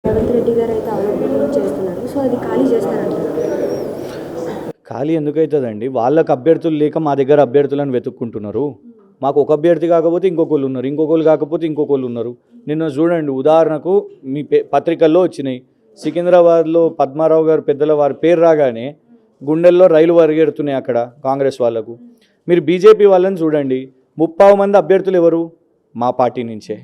రేవంత్ రెడ్డి గారు అయితే ఆరోపణలు చేస్తున్నారు. సో అది ఖాళీ చేస్తారంటారు. ఖాళీ ఎందుకవుతుందండి? వాళ్ళకు అభ్యర్థులు లేక మా దగ్గర అభ్యర్థులను వెతుక్కుంటున్నారు. మాకు ఒక అభ్యర్థి కాకపోతే ఇంకొకళ్ళు ఉన్నారు, ఇంకొకళ్ళు కాకపోతే ఇంకొకళ్ళు ఉన్నారు. నిన్న చూడండి, ఉదాహరణకు మీ పత్రికల్లో వచ్చినాయి. సికింద్రాబాద్లో పద్మారావు గారు పెద్దల వారి పేరు రాగానే గుండెల్లో రైలు పరిగెడుతున్నాయి అక్కడ కాంగ్రెస్ వాళ్ళకు. మీరు బీజేపీ వాళ్ళని చూడండి, 30 మంది అభ్యర్థులు ఎవరు? మా పార్టీ నుంచే,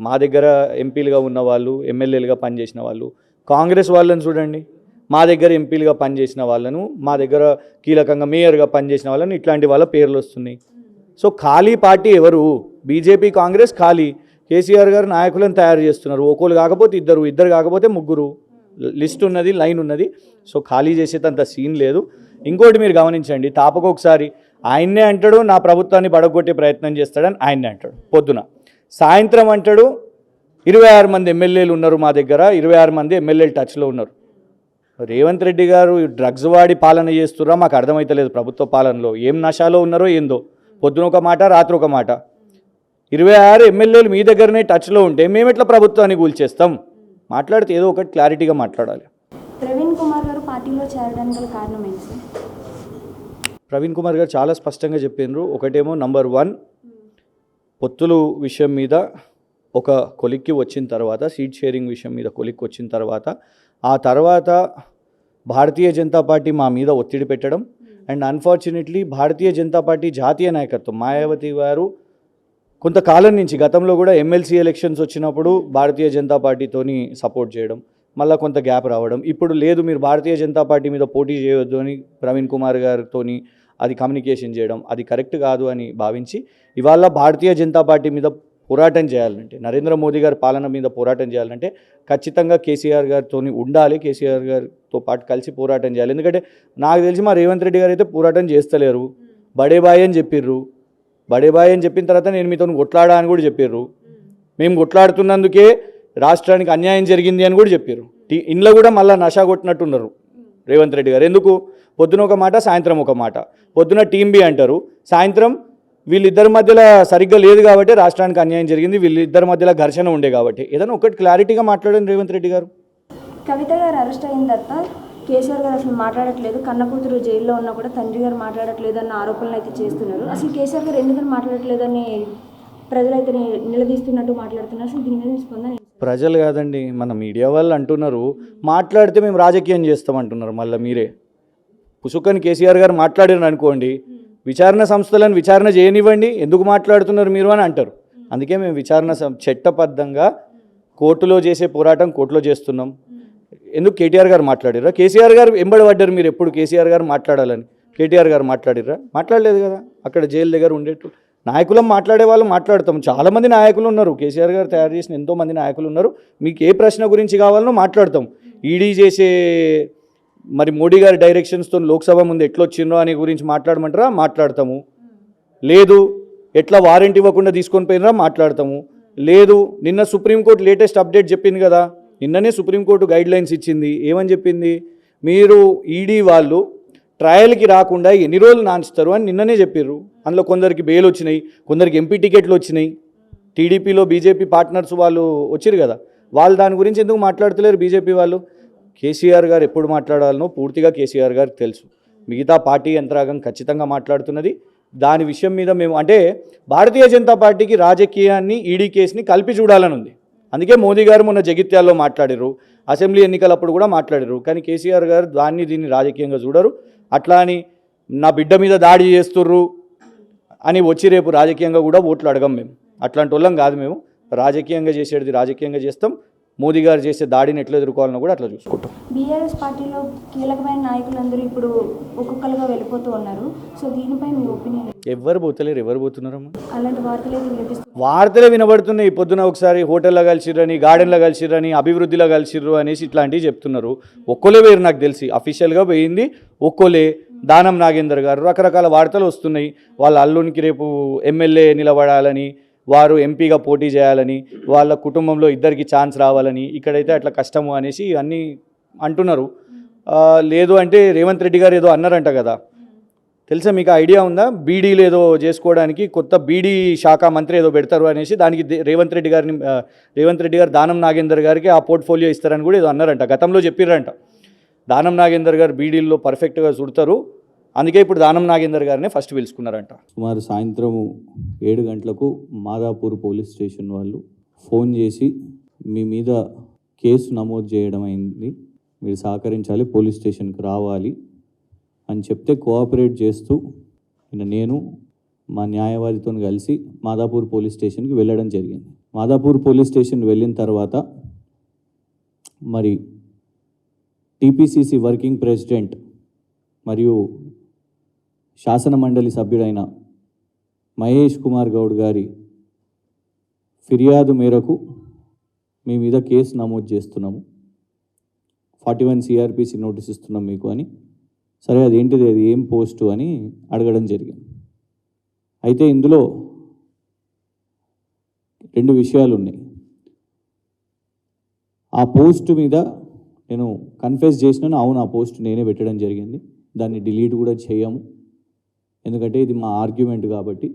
మా దగ్గర ఎంపీలుగా ఉన్న వాళ్ళు, ఎమ్మెల్యేలుగా పనిచేసిన వాళ్ళు. కాంగ్రెస్ వాళ్ళని చూడండి, మా దగ్గర ఎంపీలుగా పనిచేసిన వాళ్ళను, మా దగ్గర కీలకంగా మేయర్గా పనిచేసిన వాళ్ళను, ఇట్లాంటి వాళ్ళ పేర్లు వస్తున్నాయి. సో ఖాళీ పార్టీ ఎవరు? బీజేపీ, కాంగ్రెస్ ఖాళీ. కేసీఆర్ గారు నాయకులను తయారు చేస్తున్నారు. ఒకళ్ళు కాకపోతే ఇద్దరు, ఇద్దరు కాకపోతే ముగ్గురు. లిస్ట్ ఉన్నది, లైన్ ఉన్నది. సో ఖాళీ చేసేటంత సీన్ లేదు. ఇంకోటి మీరు గమనించండి, తాపకొకసారి ఆయన్నే అంటాడు నా ప్రభుత్వాన్ని పడగొట్టే ప్రయత్నం చేస్తాడని ఆయన్నే అంటాడు పొద్దున. సాయంత్రం అంటాడు 26 మంది ఎమ్మెల్యేలు ఉన్నారు మా దగ్గర, 26 మంది ఎమ్మెల్యేలు టచ్లో ఉన్నారు. రేవంత్ రెడ్డి గారు డ్రగ్స్ వాడి పాలన చేస్తుర్రా మాకు అర్థమైతలేదు. ప్రభుత్వ పాలనలో ఏం నషాలో ఉన్నారో ఏందో. పొద్దున ఒక మాట, రాత్రి ఒక మాట. 26 ఎమ్మెల్యేలు మీ దగ్గరనే టచ్లో ఉంటే మేము ఎట్లా ప్రభుత్వాన్ని కూల్చేస్తాం? మాట్లాడితే ఏదో ఒకటి క్లారిటీగా మాట్లాడాలి. ప్రవీణ్ కుమార్ గారు పార్టీలో చేరడానికి గల కారణం ఏంటి సార్? ప్రవీణ్ కుమార్ గారు చాలా స్పష్టంగా చెప్పినారు. ఒకటేమో నంబర్ 1, పొత్తులు విషయం మీద ఒక కొలిక్కి వచ్చిన తర్వాత, సీట్ షేరింగ్ విషయం మీద కొలిక్కి వచ్చిన తర్వాత, ఆ తర్వాత భారతీయ జనతా పార్టీ మా మీద ఒత్తిడి పెట్టడం. And unfortunately Bharatiya Janata party జాతీయ నాయకత్వం మాయావతి గారు కొంతకాలం నుంచి, గతంలో కూడా ఎమ్మెల్సీ ఎలక్షన్స్ వచ్చినప్పుడు భారతీయ జనతా పార్టీతోని సపోర్ట్ చేయడం, మళ్ళీ కొంత గ్యాప్ రావడం. ఇప్పుడు లేదు మీరు భారతీయ జనతా పార్టీ మీద పోటీ చేయవద్దు అని ప్రవీణ్ కుమార్ గారితో అది కమ్యూనికేషన్ చేయడం, అది కరెక్ట్ కాదు అని భావించి ఇవాళ భారతీయ జనతా పార్టీ మీద పోరాటం చేయాలంటే, నరేంద్ర మోదీ గారి పాలన మీద పోరాటం చేయాలంటే ఖచ్చితంగా కేసీఆర్ గారితో ఉండాలి, కేసీఆర్ గారితో పాటు కలిసి పోరాటం చేయాలి. ఎందుకంటే నాకు తెలిసి మా రేవంత్ రెడ్డి గారు అయితే పోరాటం చేస్తలేరు. బడే బాయ్ అని చెప్పిర్రు. బడే బాయ్ అని చెప్పిన తర్వాత నేను మీతో కొట్లాడా అని కూడా చెప్పిర్రు. మేము కొట్లాడుతున్నందుకే రాష్ట్రానికి అన్యాయం జరిగింది అని కూడా చెప్పారు. ఇంట్లో కూడా మళ్ళీ నషా కొట్టినట్టున్నారు రేవంత్ రెడ్డి గారు. ఎందుకు? పొద్దున ఒక మాట, సాయంత్రం ఒక మాట. పొద్దున టీం బి అంటారు, సాయంత్రం వీళ్ళిద్దరి మధ్యలో సరిగ్గా లేదు కాబట్టి రాష్ట్రానికి అన్యాయం జరిగింది, వీళ్ళిద్దరి మధ్యలో ఘర్షణ ఉండే కాబట్టి. ఏదైనా ఒకటి క్లారిటీగా మాట్లాడండి రేవంత్ రెడ్డి గారు. కవిత గారు అరెస్ట్ అయిన తర్వాత కేసీఆర్ గారు అసలు మాట్లాడట్లేదు, కన్న కూతురు జైల్లో ఉన్నా కూడా తండ్రి గారు మాట్లాడట్లేదు అన్న ఆరోపణలు అయితే చేస్తున్నారు. అసలు కేసీఆర్ గారు ఎందుకని మాట్లాడట్లేదని ప్రజలైతే నిలదీస్తున్నట్టు మాట్లాడుతున్నారు. అసలు దీని మీద స్పందన? ప్రజలు కాదండి, మన మీడియా వాళ్ళు అంటున్నారు మాట్లాడితే మేము రాజకీయం చేస్తామంటున్నారు. మళ్ళీ మీరే పుసుకని కేసీఆర్ గారు మాట్లాడారు అనుకోండి, విచారణ సంస్థలను విచారణ చేయనివ్వండి, ఎందుకు మాట్లాడుతున్నారు మీరు అని అంటారు. అందుకే మేము విచారణ చట్టబద్ధంగా కోర్టులో చేసే పోరాటం కోర్టులో చేస్తున్నాం. ఎందుకు కేటీఆర్ గారు మాట్లాడిర్రా? కేసీఆర్ గారు ఎంబడి పడ్డారు మీరు ఎప్పుడు కేసీఆర్ గారు మాట్లాడాలని. కేటీఆర్ గారు మాట్లాడిర్రా? మాట్లాడలేదు కదా. అక్కడ జైలు దగ్గర ఉండేట్టు నాయకులం మాట్లాడే వాళ్ళు మాట్లాడతాం. చాలామంది నాయకులు ఉన్నారు, కేసీఆర్ గారు తయారు చేసిన ఎంతోమంది నాయకులు ఉన్నారు. మీకు ఏ ప్రశ్న గురించి కావాలనో మాట్లాడతాం. ఈడీ చేసే మరి మోడీ గారి డైరెక్షన్స్తో లోక్సభ ముందు ఎట్లొచ్చిండ్రో అనే గురించి మాట్లాడమంటారా? మాట్లాడతాము. లేదు ఎట్లా వారెంట్ ఇవ్వకుండా తీసుకొని పోయినరా? మాట్లాడతాము. లేదు నిన్న సుప్రీంకోర్టు లేటెస్ట్ అప్డేట్ చెప్పింది కదా, నిన్ననే సుప్రీంకోర్టు గైడ్ లైన్స్ ఇచ్చింది. ఏమని చెప్పింది? మీరు ఈడీ వాళ్ళు ట్రయల్కి రాకుండా ఎన్ని రోజులు నాన్స్తారు అని నిన్ననే చెప్పారు. అందులో కొందరికి బెయిల్ వచ్చినాయి, కొందరికి ఎంపీ టికెట్లు వచ్చినాయి. టీడీపీలో బీజేపీ పార్ట్నర్స్ వాళ్ళు వచ్చారు కదా, వాళ్ళు దాని గురించి ఎందుకు మాట్లాడతలేరు బీజేపీ వాళ్ళు? కేసీఆర్ గారు ఎప్పుడు మాట్లాడాలనో పూర్తిగా కేసీఆర్ గారికి తెలుసు. మిగతా పార్టీ యంత్రాంగం ఖచ్చితంగా మాట్లాడుతున్నది. దాని విషయం మీద మేము అంటే భారతీయ జనతా పార్టీకి రాజకీయాన్ని, ఈడీ కేసుని కలిపి చూడాలని ఉంది. అందుకే మోదీ గారు మొన్న జగిత్యాల్లో మాట్లాడారు, అసెంబ్లీ ఎన్నికలప్పుడు కూడా మాట్లాడారు. కానీ కేసీఆర్ గారు దీన్ని రాజకీయంగా చూడరు. అట్లా అని నా బిడ్డ మీద దాడి చేస్తుర్రు అని వచ్చి రేపు రాజకీయంగా కూడా ఓట్లు అడగం. మేము అట్లాంటి వాళ్ళం కాదు. మేము రాజకీయంగా చేసేది రాజకీయంగా చేస్తాం. మోదీ గారు చేసే దాడిని ఎట్లా ఎదుర్కోవాలన్నా కూడా అట్లా చూసుకుంటాం. బీఆర్ఎస్ పార్టీలో కీలకమైన నాయకులందరూ ఇప్పుడు ఒక్కొక్కరుగా వెళ్ళిపోతూ ఉన్నారు. సో దీనిపై మీ ఒపీనియన్? ఎవరు పోతలేరు, ఎవరు పోతున్నారమ్మా? అలాంటి వార్తలే వినబడుతున్నాయి. పొద్దున ఒకసారి హోటల్లో కలిసిర్రని, గార్డెన్లో కలిసిర్రని, అభివృద్ధిలో కలిసిర్రు అనేసి ఇట్లాంటివి చెప్తున్నారు. ఒక్కోలే వేరు. నాకు తెలిసి అఫీషియల్గా పోయింది ఒక్కోలే. దానం నాగేందర్ గారు, రకరకాల వార్తలు వస్తున్నాయి. వాళ్ళ అల్లునికి రేపు ఎమ్మెల్యే నిలబడాలని, వారు ఎంపీగా పోటీ చేయాలని, వాళ్ళ కుటుంబంలో ఇద్దరికి ఛాన్స్ రావాలని, ఇక్కడైతే అట్లా కష్టము అనేసి అన్నీ అంటున్నారు. లేదు అంటే రేవంత్ రెడ్డి గారు ఏదో అన్నారంట కదా, తెలుసా మీకు ఐడియా ఉందా? బీడీలు ఏదో చేసుకోవడానికి కొత్త బీడీ శాఖ మంత్రి ఏదో పెడతారు అనేసి దానికి రేవంత్ రెడ్డి గారు దానం నాగేందర్ గారికి ఆ పోర్ట్ఫోలియో ఇస్తారని కూడా ఏదో అన్నారంట, గతంలో చెప్పిర్రంట. దానం నాగేందర్ గారు బీడీల్లో పర్ఫెక్ట్గా చుడతారు, అందుకే ఇప్పుడు దానం నాగేందర్ గారిని ఫస్ట్ పిలుచుకున్నారంట. సుమారు సాయంత్రం 7 గంటలకు మాదాపూర్ పోలీస్ స్టేషన్ వాళ్ళు ఫోన్ చేసి మీ మీద కేసు నమోదు చేయడం అయింది, మీరు సహకరించాలి, పోలీస్ స్టేషన్కి రావాలి అని చెప్తే కోఆపరేట్ చేస్తూ నేను మా న్యాయవాదితో కలిసి మాదాపూర్ పోలీస్ స్టేషన్కి వెళ్ళడం జరిగింది. మాదాపూర్ పోలీస్ స్టేషన్ వెళ్ళిన తర్వాత మరి టీపీసీసీ వర్కింగ్ ప్రెసిడెంట్ మరియు శాసన మండలి సభ్యుడైన మహేష్ కుమార్ గౌడ్ గారి ఫిర్యాదు మేరకు మీ మీద కేసు నమోదు చేస్తున్నాము, 41 CRPC నోటీస్ ఇస్తున్నాం మీకు అని. సరే అదేంటిది, అది ఏం పోస్టు అని అడగడం జరిగింది. అయితే ఇందులో 2 విషయాలు ఉన్నాయి. ఆ పోస్టు మీద నేను కన్ఫెస్ చేసినాను, అవును ఆ పోస్ట్ నేనే పెట్టడం జరిగింది, దాన్ని డిలీట్ కూడా చేయము, ఎందుకంటే ఇది మా ఆర్గ్యుమెంట్ కాబట్టి.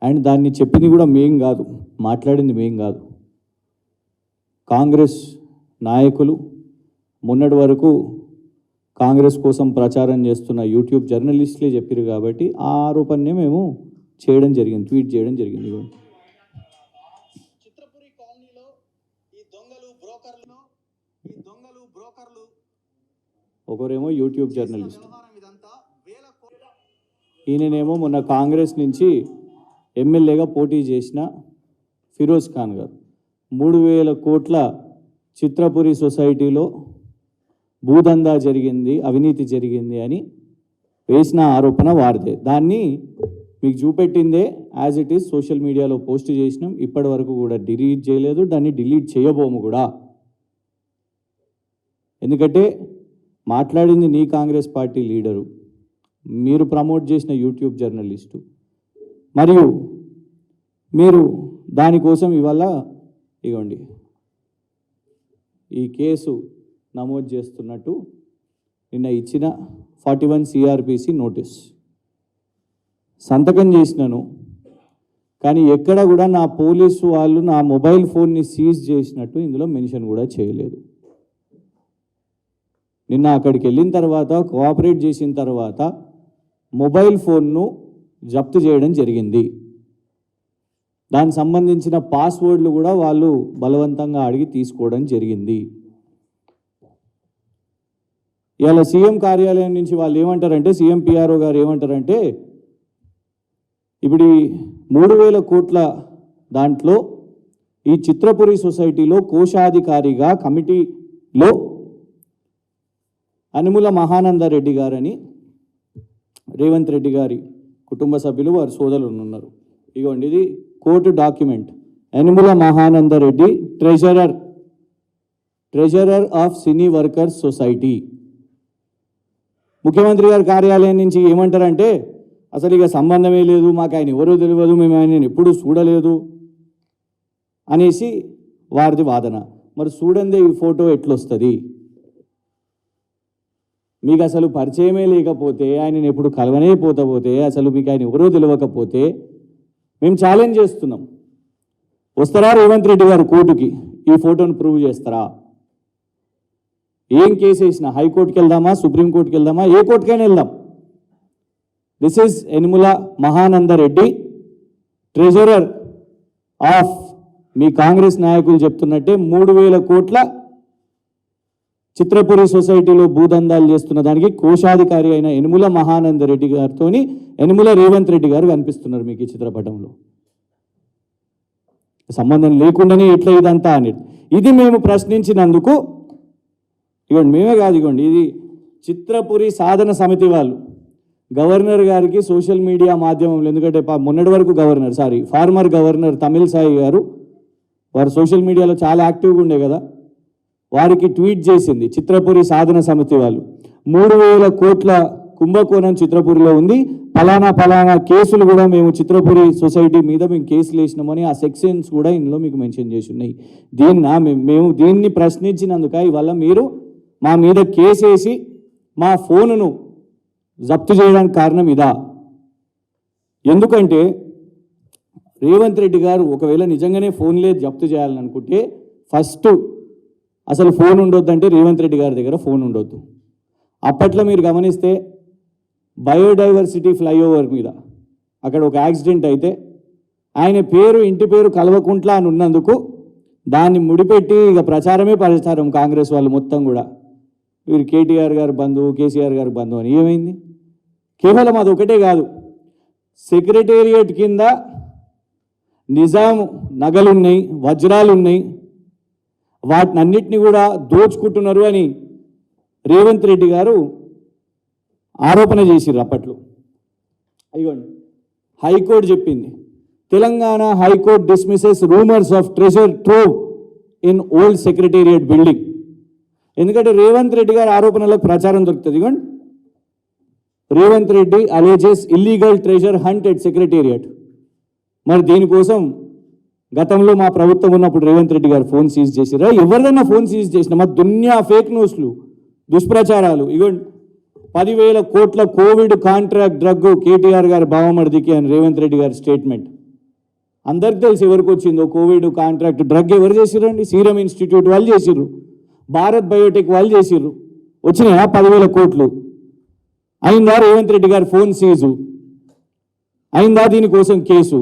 అండ్ దాన్ని చెప్పింది కూడా మేం కాదు, మాట్లాడింది మేం కాదు, కాంగ్రెస్ నాయకులు, మొన్నటి వరకు కాంగ్రెస్ కోసం ప్రచారం చేస్తున్న యూట్యూబ్ జర్నలిస్టులే చెప్పారు కాబట్టి ఆ ఆరోపణనే మేము చేయడం జరిగింది, ట్వీట్ చేయడం జరిగింది. చిత్రపురి కాలనీలో ఈ దొంగలు బ్రోకర్లు ఒకరేమో యూట్యూబ్ జర్నలిస్ట్, వ్యవహారం ఇదంతా వేల కోట్ల ఈయననేమో మొన్న కాంగ్రెస్ నుంచి ఎమ్మెల్యేగా పోటీ చేసిన ఫిరోజ్ ఖాన్ గారు 3,000 కోట్ల చిత్రపురి సొసైటీలో భూదందా జరిగింది, అవినీతి జరిగింది అని వేసిన ఆరోపణ వారిదే. దాన్ని మీకు చూపెట్టిందే యాజ్ ఇట్ ఈస్ సోషల్ మీడియాలో పోస్ట్ చేసినాం, ఇప్పటి వరకు కూడా డిలీట్ చేయలేదు, దాన్ని డిలీట్ చేయబోము కూడా. ఎందుకంటే మాట్లాడింది నీ కాంగ్రెస్ పార్టీ లీడరు, మీరు ప్రమోట్ చేసిన యూట్యూబ్ జర్నలిస్టు, మరియు మీరు దానికోసం ఇవాళ ఇవ్వండి ఈ కేసు నమోదు చేస్తున్నట్టు నిన్న ఇచ్చిన 41 CRPC నోటీస్ సంతకం చేసినాను. కానీ ఎక్కడ కూడా నా పోలీసు వాళ్ళు నా మొబైల్ ఫోన్ని సీజ్ చేసినట్టు ఇందులో మెన్షన్ కూడా చేయలేదు. నిన్న అక్కడికి వెళ్ళిన తర్వాత కోఆపరేట్ చేసిన తర్వాత మొబైల్ ఫోన్ను జప్తు చేయడం జరిగింది. దానికి సంబంధించిన పాస్వర్డ్లు కూడా వాళ్ళు బలవంతంగా అడిగి తీసుకోవడం జరిగింది. ఇవాళ సీఎం కార్యాలయం నుంచి వాళ్ళు ఏమంటారంటే, సీఎం PRO గారు ఏమంటారంటే, ఇప్పుడు 3,000 కోట్ల దాంట్లో ఈ చిత్రపురి సొసైటీలో కోశాధికారిగా కమిటీలో అనుముల మహానందరెడ్డి గారని రేవంత్ రెడ్డి గారి కుటుంబ సభ్యులు వారి సోదరులు ఉన్నారు. ఇగోండి ఇది court document. Anumula Mahanandareddy treasurer of cine workers society. ముఖ్యమంత్రి గారి కార్యాలయం నుంచి ఏమంటారంటే, అసలు ఇక సంబంధమే లేదు, మాకు ఆయన ఎవరో తెలియదు, మేము ఆయన ఎప్పుడూ చూడలేదు అనేసి వారిది వాదన. మరి చూడందే ఈ ఫోటో ఎట్లొస్తుంది? మీకు అసలు పరిచయమే లేకపోతే, ఆయనను ఎప్పుడు కలవనే పోతే, అసలు మీకు ఆయన ఎవరో తెలియకపోతే మేము ఛాలెంజ్ చేస్తున్నాం, వస్తారా రేవంత్ రెడ్డి గారు కోర్టుకి ఈ ఫోటోను ప్రూవ్ చేస్తారా? ఏం కేసు వేసినా హైకోర్టుకి వెళ్దామా, సుప్రీంకోర్టుకి వెళ్దామా, ఏ కోర్టుకైనా వెళ్దాం. This is Yanamala Mahanandareddy, treasurer of, మీ కాంగ్రెస్ నాయకులు చెప్తున్నట్టే 3,000 కోట్ల చిత్రపురి సొసైటీలో భూదందాలు చేస్తున్న దానికి కోశాధికారి అయిన యనుమల మహానందరెడ్డి గారితో యనుమల రేవంత్ రెడ్డి గారు కనిపిస్తున్నారు మీకు ఈ చిత్రపటంలో. సంబంధం లేకుండానే ఎట్లా ఇదంతా అనేది ఇది మేము ప్రశ్నించినందుకు, ఇవ్వండి మేమే కాదు, ఇవ్వండి ఇది చిత్రపురి సాధన సమితి వాళ్ళు గవర్నర్ గారికి సోషల్ మీడియా మాధ్యమంలో, ఎందుకంటే మొన్నటి వరకు ఫార్మర్ గవర్నర్ తమిళసాయి గారు వారు సోషల్ మీడియాలో చాలా యాక్టివ్గా ఉండే కదా, వారికి ట్వీట్ చేసింది చిత్రపురి సాధన సమితి వాళ్ళు, 3,000 కోట్ల కుంభకోణం చిత్రపురిలో ఉంది, ఫలానా కేసులు కూడా మేము చిత్రపురి సొసైటీ మీద మేము కేసులు వేసినామని ఆ సెక్షన్స్ కూడా ఇందులో మీకు మెన్షన్ చేసి ఉన్నాయి. మేము దీన్ని ప్రశ్నించినందుక ఇవాళ మీరు మా మీద కేసు వేసి మా ఫోనును జప్తు చేయడానికి కారణం ఇదా? ఎందుకంటే రేవంత్ రెడ్డి గారు ఒకవేళ నిజంగానే ఫోన్లే జప్తు చేయాలని అనుకుంటే ఫస్ట్ అసలు ఫోన్ ఉండొద్దంటే రేవంత్ రెడ్డి గారి దగ్గర ఫోన్ ఉండొద్దు. అప్పట్లో మీరు గమనిస్తే బయోడైవర్సిటీ ఫ్లైఓవర్ మీద అక్కడ ఒక యాక్సిడెంట్ అయితే ఆయన పేరు ఇంటి పేరు కల్వకుంట్ల అని ఉన్నందుకు దాన్ని ముడిపెట్టి ఇక ప్రచారమే ప్రచారం కాంగ్రెస్ వాళ్ళు మొత్తం కూడా వీరు కేటీఆర్ గారు బంధువు, కేసీఆర్ గారు బంధువు అని. ఏమైంది? కేవలం అది ఒకటే కాదు, సెక్రటేరియట్ కింద నిజాం నగలున్నాయి, వజ్రాలు ఉన్నాయి, వాటిని అన్నిటిని కూడా దోచుకుంటున్నారు అని రేవంత్ రెడ్డి గారు ఆరోపణ చేసిర్రు అప్పట్లో. అయ్యోండి, హైకోర్టు చెప్పింది, Telangana high court dismisses rumours of treasure trove in old secretariat building. ఎందుకంటే రేవంత్ రెడ్డి గారి ఆరోపణలకు ప్రచారం దొరుకుతుంది. ఇవ్వండి, Revanth Reddy alleges illegal treasure hunt at secretariat. మరి దీనికోసం గతంలో మా ప్రభుత్వం ఉన్నప్పుడు రేవంత్ రెడ్డి గారు ఫోన్ సీజ్ చేసిరా? ఎవరిదైనా ఫోన్ సీజ్ చేసిన మా దునియా ఫేక్ న్యూస్లు, దుష్ప్రచారాలు. ఇగోండి, 10,000 కోట్ల కోవిడ్ కాంట్రాక్ట్ డ్రగ్ కేటీఆర్ గారి బావమరిదికి అని రేవంత్ రెడ్డి గారి స్టేట్మెంట్. అందరికి తెలిసి ఎవరికి వచ్చిందో కోవిడ్ కాంట్రాక్ట్ డ్రగ్ ఎవరు చేసిరండి? సీరం ఇన్స్టిట్యూట్ వాళ్ళు చేసిర్రు, భారత్ బయోటెక్ వాళ్ళు చేసిర్రు. వచ్చినాయా 10,000 కోట్లు? అయిందా రేవంత్ రెడ్డి గారి ఫోన్ సీజు? అయిందా దీనికోసం కేసు?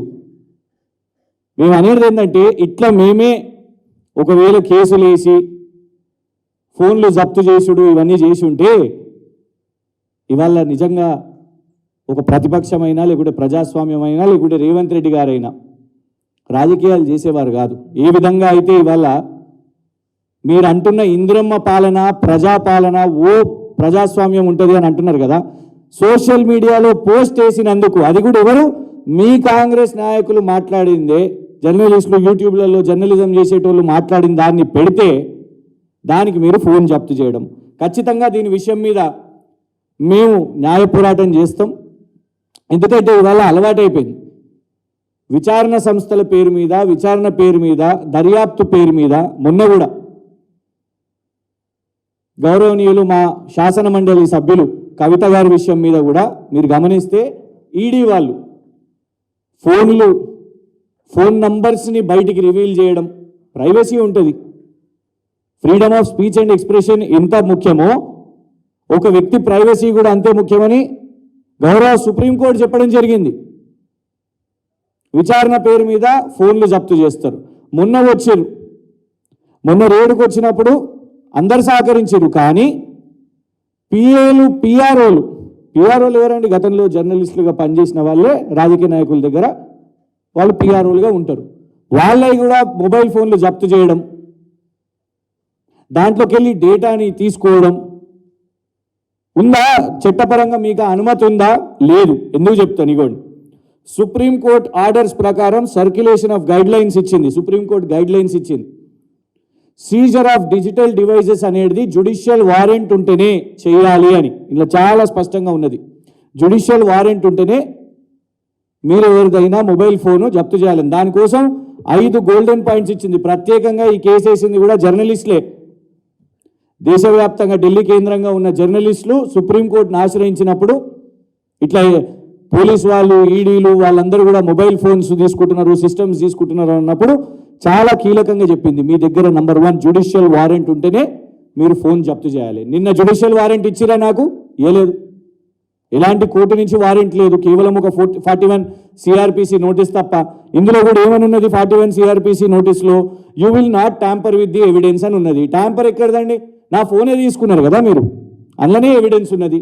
మేము అనేది ఏంటంటే ఇట్లా మేమే ఒకవేళ కేసులు వేసి ఫోన్లు జప్తు చేసుడు ఇవన్నీ చేసి ఉంటే ఇవాళ నిజంగా ఒక ప్రతిపక్షమైనా లేకుంటే ప్రజాస్వామ్యమైనా లేకుంటే రేవంత్ రెడ్డి గారైనా రాజకీయాలు చేసేవారు కాదు. ఏ విధంగా అయితే ఇవాళ మీరు అంటున్న ఇందిరమ్మ పాలన, ప్రజాపాలన, ఓ ప్రజాస్వామ్యం ఉంటుంది అని అంటున్నారు కదా, సోషల్ మీడియాలో పోస్ట్ చేసినందుకు అది కూడా ఎవరు? మీ కాంగ్రెస్ నాయకులు మాట్లాడిందే, జర్నలిస్టులు యూట్యూబ్లలో జర్నలిజం చేసేటోళ్ళు మాట్లాడిన దాన్ని పెడితే దానికి మీరు ఫోన్ జప్తు చేయడం. ఖచ్చితంగా దీని విషయం మీద మేము న్యాయ పోరాటం చేస్తాం. ఎందుకంటే ఇవాళ అలవాటైపోయింది విచారణ సంస్థల పేరు మీద, విచారణ పేరు మీద, దర్యాప్తు పేరు మీద. మొన్న కూడా గౌరవనీయులు మా శాసన మండలి సభ్యులు కవిత గారి విషయం మీద కూడా మీరు గమనిస్తే ఈడీ వాళ్ళు ఫోన్ నంబర్స్ని బయటికి రివీల్ చేయడం. ప్రైవసీ ఉంటుంది, freedom of speech and expression ఎంత ముఖ్యమో ఒక వ్యక్తి ప్రైవసీ కూడా అంతే ముఖ్యమని గౌరవ సుప్రీంకోర్టు చెప్పడం జరిగింది. విచారణ పేరు మీద ఫోన్లు జప్తు చేస్తారు. మొన్న రేడుకు వచ్చినప్పుడు అందరు సహకరించారు, కానీ పిఆర్ఓలు ఎవరండి? గతంలో జర్నలిస్టులుగా పనిచేసిన వాళ్ళే రాజకీయ నాయకుల దగ్గర వాళ్ళు పిఆర్ఓలుగా ఉంటారు. వాళ్ళవి కూడా మొబైల్ ఫోన్లు జప్తు చేయడం, దాంట్లోకి వెళ్ళి డేటాని తీసుకోవడం ఉందా? చట్టపరంగా మీకు అనుమతి ఉందా? లేదు. ఎందుకు చెప్తాను? ఇగోండి, సుప్రీంకోర్టు ఆర్డర్స్ ప్రకారం సర్క్యులేషన్ ఆఫ్ గైడ్ లైన్స్ ఇచ్చింది. సుప్రీంకోర్టు గైడ్ లైన్స్ ఇచ్చింది. సీజర్ ఆఫ్ డిజిటల్ డివైజెస్ అనేది జ్యుడిషియల్ వారెంట్ ఉంటేనే చేయాలి అని ఇలా చాలా స్పష్టంగా ఉన్నది. జ్యుడిషియల్ వారెంట్ ఉంటేనే మీరు ఎవరిదైనా మొబైల్ ఫోను జప్తు చేయాలని. దానికోసం 5 గోల్డెన్ పాయింట్స్ ఇచ్చింది. ప్రత్యేకంగా ఈ కేసు వేసింది కూడా జర్నలిస్టులే. దేశవ్యాప్తంగా ఢిల్లీ కేంద్రంగా ఉన్న జర్నలిస్టులు సుప్రీంకోర్టును ఆశ్రయించినప్పుడు ఇట్లా పోలీసు వాళ్ళు, ఈడీలు వాళ్ళందరూ కూడా మొబైల్ ఫోన్స్ తీసుకుంటున్నారు, సిస్టమ్స్ తీసుకుంటున్నారు అన్నప్పుడు చాలా కీలకంగా చెప్పింది, మీ దగ్గర నంబర్ 1 జ్యుడిషియల్ వారెంట్ ఉంటేనే మీరు ఫోన్ జప్తు చేయాలి. నిన్న జ్యుడిషియల్ వారెంట్ ఇచ్చిరా? నాకు ఇవ్వలేదు. ఎలాంటి కోర్టు నుంచి వారెంట్ లేదు, కేవలం ఒక 41 సిఆర్పిసి నోటీస్ తప్ప. ఇందులో కూడా ఏమని ఉన్నది? 41 సిఆర్పిసి నోటీస్లో you will not tamper with the evidence అని ఉన్నది. ట్యాంపర్ ఎక్కడదండి? నా ఫోనే తీసుకున్నారు కదా మీరు, అందులోనే ఎవిడెన్స్ ఉన్నది.